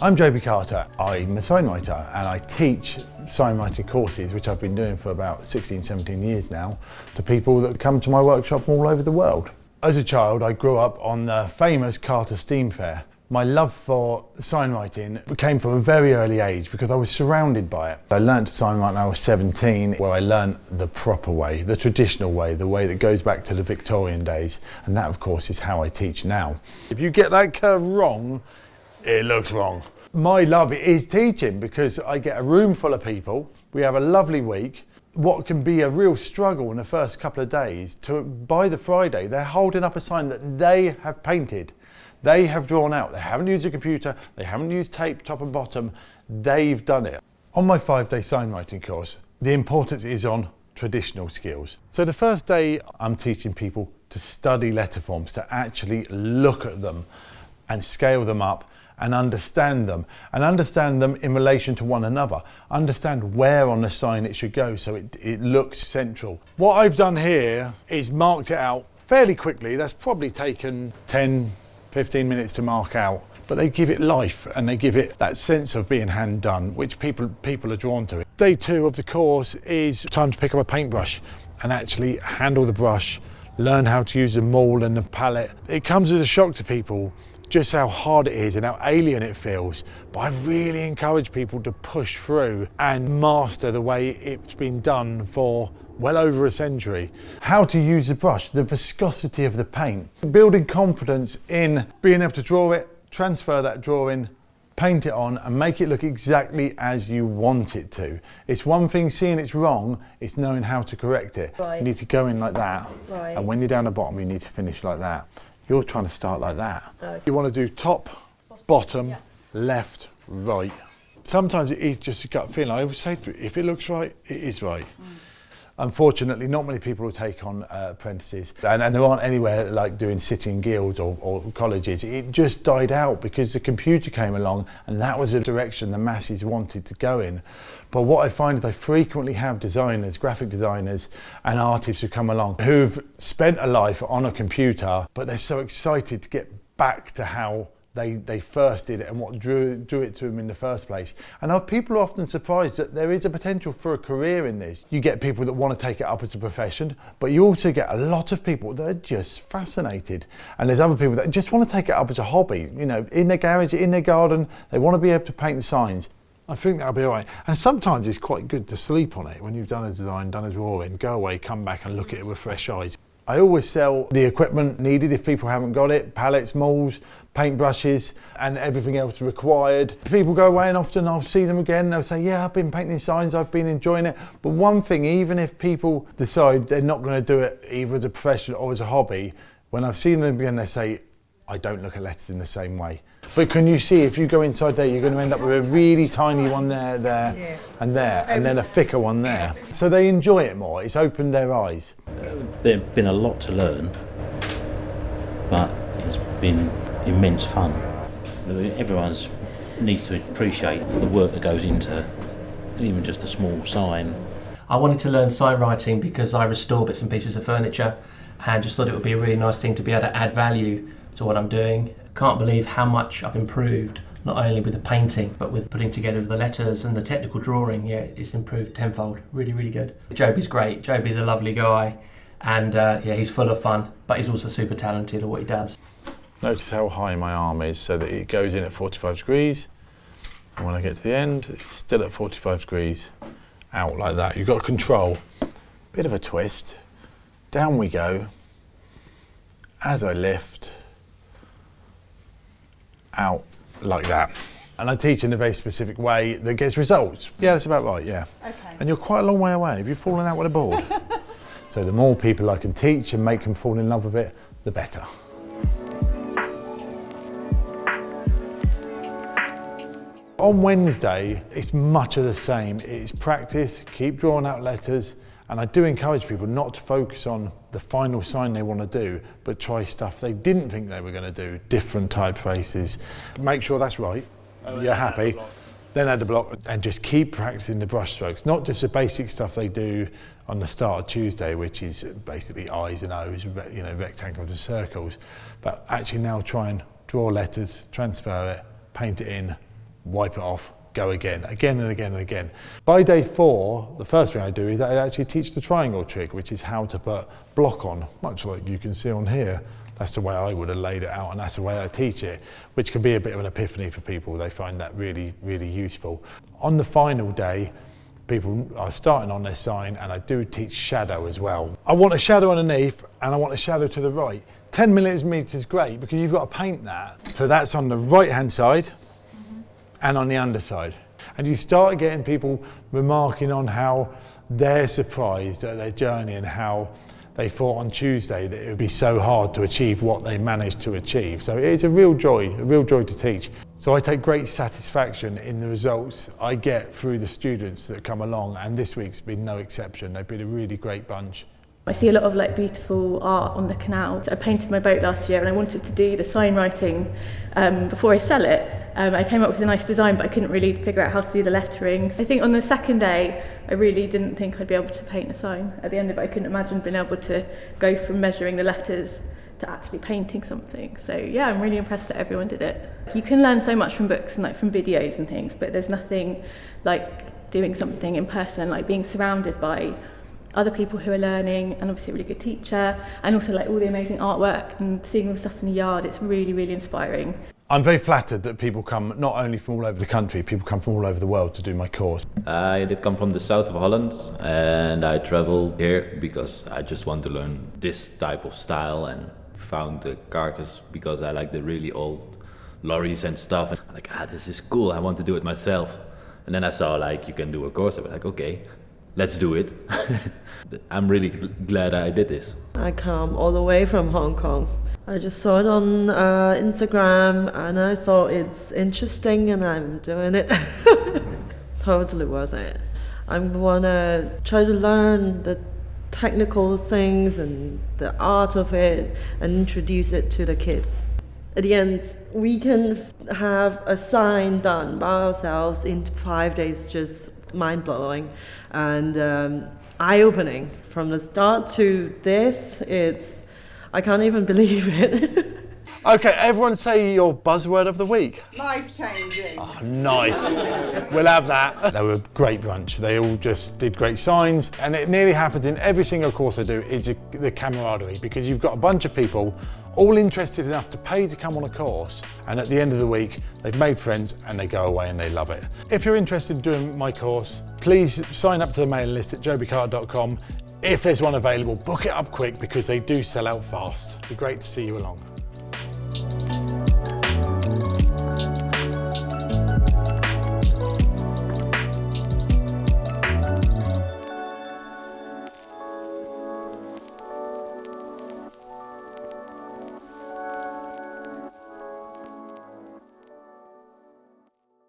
I'm Joby Carter. I'm a signwriter and I teach signwriting courses, which I've been doing for about 16, 17 years now, to people that come to my workshop from all over the world. As a child, I grew up on the famous Carter Steam Fair. My love for signwriting came from a very early age because I was surrounded by it. I learned to signwrite when I was 17, where I learned the proper way, the traditional way, the way that goes back to the Victorian days. And that, of course, is how I teach now. If you get that curve wrong, it looks wrong. My love is teaching because I get a room full of people. We have a lovely week. What can be a real struggle in the first couple of days, by the Friday, they're holding up a sign that they have painted. They have drawn out. They haven't used a computer. They haven't used tape top and bottom. They've done it. On my 5-day signwriting course, the importance is on traditional skills. So the first day, I'm teaching people to study letter forms, to actually look at them and scale them up and understand them in relation to one another. Understand where on the sign it should go so it looks central. What I've done here is marked it out fairly quickly. That's probably taken 10, 15 minutes to mark out, but they give it life and they give it that sense of being hand done, which people are drawn to. Day 2 of the course is time to pick up a paintbrush and actually handle the brush, learn how to use the maul and the palette. It comes as a shock to people just how hard it is and how alien it feels, but I really encourage people to push through and master the way it's been done for well over a century. How to use the brush, the viscosity of the paint, building confidence in being able to draw it, transfer that drawing, paint it on and make it look exactly as you want it to. It's one thing seeing it's wrong, it's knowing how to correct it. Right. You need to go in like that, right. And when you're down the bottom you need to finish like that. You're trying to start like that. Okay. You want to do top, bottom, yeah. left, right. Sometimes it is just a gut feeling. I always say to it, if it looks right, it is right. Unfortunately, not many people will take on apprentices, and there aren't anywhere like doing sitting guilds or colleges. It just died out because the computer came along and that was a direction the masses wanted to go in. But what I find is I frequently have designers, graphic designers and artists who come along who've spent a life on a computer, but they're so excited to get back to how they first did it and what drew it to them in the first place. And people are often surprised that there is a potential for a career in this. You get people that want to take it up as a profession, but you also get a lot of people that are just fascinated. And there's other people that just want to take it up as a hobby, you know, in their garage, in their garden, they want to be able to paint signs. I think that'll be all right. And sometimes it's quite good to sleep on it when you've done a design, done a drawing, go away, come back and look at it with fresh eyes. I always sell the equipment needed if people haven't got it, palettes, mauls, paintbrushes and everything else required. If people go away and often I'll see them again, they'll say, yeah, I've been painting signs, I've been enjoying it. But one thing, even if people decide they're not going to do it either as a profession or as a hobby, when I've seen them again, they say, I don't look at letters in the same way. But can you see, if you go inside there, you're going to end up with a really tiny one there, yeah. and there, and then a thicker one there. So they enjoy it more. It's opened their eyes. There's been a lot to learn, but it's been immense fun. Everyone needs to appreciate the work that goes into even just a small sign. I wanted to learn signwriting because I restore bits and pieces of furniture and just thought it would be a really nice thing to be able to add value to what I'm doing. Can't believe how much I've improved, not only with the painting, but with putting together the letters and the technical drawing. Yeah, it's improved tenfold. Really, really good. Joby's great. Joby's a lovely guy, and yeah, he's full of fun, but he's also super talented at what he does. Notice how high my arm is so that it goes in at 45 degrees. And when I get to the end, it's still at 45 degrees, out like that. You've got to control. Bit of a twist. Down we go. As I lift, out like that. And I teach in a very specific way that gets results. Yeah, that's about right, yeah. Okay. And you're quite a long way away. Have you fallen out with a board? So the more people I can teach and make them fall in love with it, the better. On Wednesday, it's much of the same. It's practice, keep drawing out letters, and I do encourage people not to focus on the final sign they want to do, but try stuff they didn't think they were going to do, different typefaces. Make sure that's right, you're happy, then add the block, and just keep practicing the brush strokes, not just the basic stuff they do on the start of Tuesday, which is basically I's and O's, you know, rectangles and circles, but actually now try and draw letters, transfer it, paint it in, wipe it off, go again and again and again. By day 4, the first thing I do is I actually teach the triangle trick, which is how to put block on, much like you can see on here. That's the way I would have laid it out, and that's the way I teach it, which can be a bit of an epiphany for people. They find that really, really useful. On the final day, people are starting on their sign, and I do teach shadow as well. I want a shadow underneath, and I want a shadow to the right. 10 millimeters is great because you've got to paint that. So that's on the right-hand side and on the underside. And you start getting people remarking on how they're surprised at their journey and how they thought on Tuesday that it would be so hard to achieve what they managed to achieve. So it is a real joy to teach. So I take great satisfaction in the results I get through the students that come along, and this week's been no exception. They've been a really great bunch. I see a lot of like beautiful art on the canal. I painted my boat last year and I wanted to do the sign writing before I sell it. I came up with a nice design, but I couldn't really figure out how to do the lettering. I think on the second day, I really didn't think I'd be able to paint a sign. At the end of it, I couldn't imagine being able to go from measuring the letters to actually painting something. So yeah, I'm really impressed that everyone did it. You can learn so much from books and like from videos and things, but there's nothing like doing something in person, like being surrounded by other people who are learning, and obviously a really good teacher, and also like all the amazing artwork and seeing all the stuff in the yard. It's really, really inspiring. I'm very flattered that people come not only from all over the country, people come from all over the world to do my course. I did come from the south of Holland, and I traveled here because I just want to learn this type of style, and found the Carters because I like the really old lorries and stuff. And I'm like, this is cool, I want to do it myself. And then I saw like you can do a course. I was like, okay, let's do it. I'm really glad I did this. I come all the way from Hong Kong. I just saw it on Instagram and I thought it's interesting and I'm doing it. Totally worth it. I want to try to learn the technical things and the art of it and introduce it to the kids. At the end, we can have a sign done by ourselves in 5 days, just mind-blowing and eye-opening. From the start to this, I can't even believe it. Okay, everyone say your buzzword of the week. Life-changing. Oh, nice. We'll have that. They were a great bunch. They all just did great signs, and it nearly happens in every single course I do. It's the camaraderie, because you've got a bunch of people all interested enough to pay to come on a course, and at the end of the week they've made friends and they go away and they love it. If you're interested in doing my course, please sign up to the mailing list at jobycarter.com. If there's one available, book it up quick because they do sell out fast. It'd be great to see you along.